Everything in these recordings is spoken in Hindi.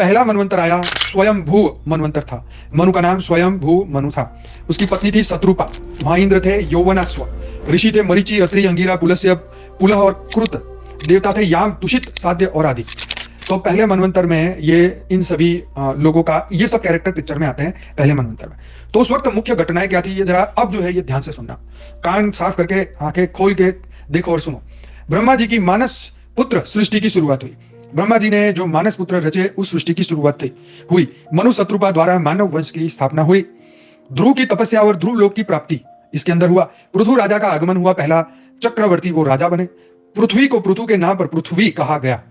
पहला मनवंतर आया स्वयं भू मनवंतर था। मनु का नाम स्वयं भू मनु था। उसकी पत्नी थी शत्रुपा। वहां इंद्र थे यौवनाश्व, ऋषि थे मरीचि, अत्रि, अंगिरा, पुलस्य, पुलह और कृत, देवता थे याम, तुषित, साध्य और आदि। तो पहले मनवंतर में ये इन सभी लोगों का ये सब कैरेक्टर पिक्चर में आते हैं पहले मनवंतर में। तो उस वक्त मुख्य घटनाएं क्या थी, ये जरा अब जो है ये ध्यान से सुनना, कान साफ करके आंखें खोल के देखो और सुनो। ब्रह्मा जी की मानस पुत्र सृष्टि की शुरुआत हुई। ब्रह्मा जी ने जो मानस पुत्र रचे उस सृष्टि की शुरुआत हुई। मनु शत्रुपा द्वारा मानव वंश की स्थापना हुई। ध्रुव की तपस्या और ध्रुव लोक की प्राप्ति इसके अंदर हुआ। पृथु राजा का आगमन हुआ, पहला चक्रवर्ती वो राजा बने। पृथ्वी को पृथु के नाम पर पृथ्वी कहा गया।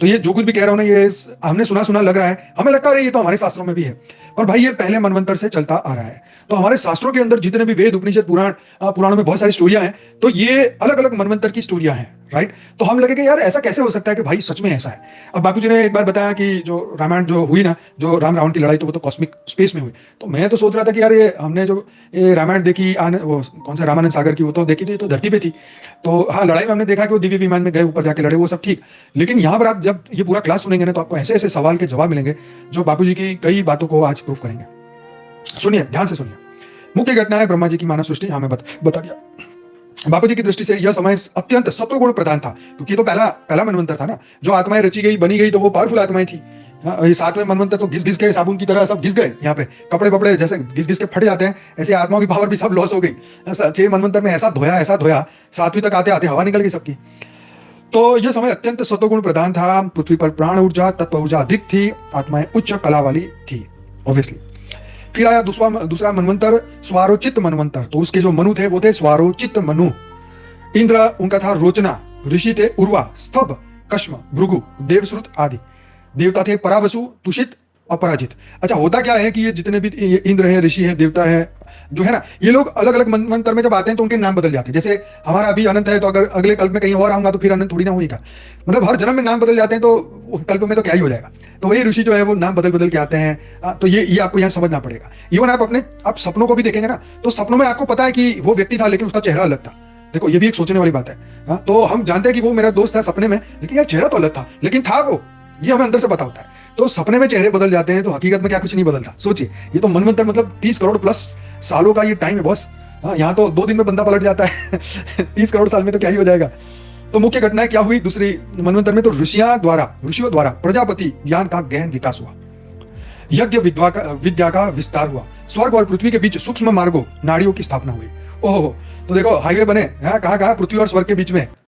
तो ये जो कुछ भी कह रहा हूं ना, ये हमने सुना सुना लग रहा है, हमें लगता है ये तो हमारे शास्त्रों में भी है, पर भाई ये पहले मनवंतर से चलता आ रहा है। तो हमारे शास्त्रों के अंदर जितने भी वेद, उपनिषद, पुराणों में बहुत सारी स्टोरियां हैं, तो ये अलग अलग मनवंतर की स्टोरियां हैं, राइट। तो हम लगे कि यार ऐसा कैसे हो सकता है कि भाई सच में ऐसा है। अब बापू जी ने एक बार बताया कि जो रामायण जो हुई ना, जो राम रावण की लड़ाई, तो वो तो कॉस्मिक स्पेस में हुई। तो मैं तो सोच रहा था कि यार ये हमने जो ये रामायण देखी, वो कौन सा रामानंद सागर की, वो तो देखी थी, तो धरती पे थी। तो हाँ, लड़ाई में हमने देखा कि वो दिव्य विमान में गए, ऊपर जाके लड़े, वो सब ठीक। लेकिन यहाँ पर आप जब ये पूरा क्लास सुनेंगे ना, तो आपको ऐसे ऐसे सवाल के जवाब मिलेंगे जो बापू जी की कई बातों को आज प्रूव करेंगे। सुनिए, ध्यान से सुनिए। मुख्य घटना है ब्रह्मा जी की मानव सृष्टि, हमें बता दिया। बापू जी की दृष्टि से यह समय अत्यंत सत्वगुण प्रधान था, क्योंकि तो पहला मनवंतर था ना। जो आत्माएं रची गई, बनी गई, तो वो पावरफुल आत्माएं थी। ये सातवें मनवंतर तो घिस घिस के साबुन की तरह सब घिस गए। यहाँ पे कपड़े वपड़े जैसे घिस घिस के फट जाते हैं, ऐसे आत्माओं की पावर भी सब लॉस हो गई। 6 मनवंतर में ऐसा धोया, 7वीं तक आते आते हवा निकल गई सबकी। तो यह समय अत्यंत सत्वगुण प्रधान था। पृथ्वी पर प्राण ऊर्जा, तत्व ऊर्जा अधिक थी, आत्माएं उच्च कला वाली थी, ऑब्वियसली। फिर आया दूसरा मनवंतर, स्वारोचित मनवंतर। तो उसके जो मनु थे वो थे स्वारोचित मनु। इंद्र उनका था रोचना, ऋषि थे उर्वा, स्तभ, कश्म, भृगु, देवश्रुत आदि। देवता थे परावसु, तुषित, अपराजित। अच्छा, होता क्या है कि ये जितने भी इंद्र है, ऋषि है, देवता है, जो है ना, ये लोग अलग अलग मनवंतर में जब आते हैं तो उनके नाम बदल जाते हैं। जैसे हमारा अभी अनंत है, तो अगर अगले कल्प में कहीं और आऊंगा तो फिर अनंत थोड़ी ना होगा। मतलब हर जन्म में नाम बदल जाते हैं, तो कल्प में तो क्या ही हो जाएगा। तो वही ऋषि जो है वो नाम बदल के आते हैं। तो ये आपको यहाँ समझना पड़ेगा। इवन आप सपनों को भी देखेंगे ना, तो सपनों में आपको पता है कि वो व्यक्ति था, लेकिन उसका चेहरा अलग था। देखो, ये भी एक सोचने वाली बात है। तो हम जानते हैं कि वो मेरा दोस्त था सपने में, लेकिन यार चेहरा तो अलग था, लेकिन था वो, ये हमें अंदर से पता होता है। तो सपने में चेहरे बदल जाते हैं, तो हकीकत में क्या कुछ नहीं बदलता। सोचिए, ये तो मनवंतर मतलब 30 करोड़ प्लस सालों का ये टाइम है बॉस। यहाँ तो 2 दिन में बंदा पलट जाता है 30 करोड़ साल में तो क्या ही हो जाएगा। तो मुख्य घटनाएं क्या हुई दूसरी मनवंतर में, तो ऋषियों द्वारा प्रजापति ज्ञान का गहन विकास हुआ। यज्ञ विद्या का विस्तार हुआ। स्वर्ग और पृथ्वी के बीच सूक्ष्म मार्गों, नाड़ियों की स्थापना हुई। ओहो, तो देखो हाईवे बने, कहाँ पृथ्वी और स्वर्ग के बीच में।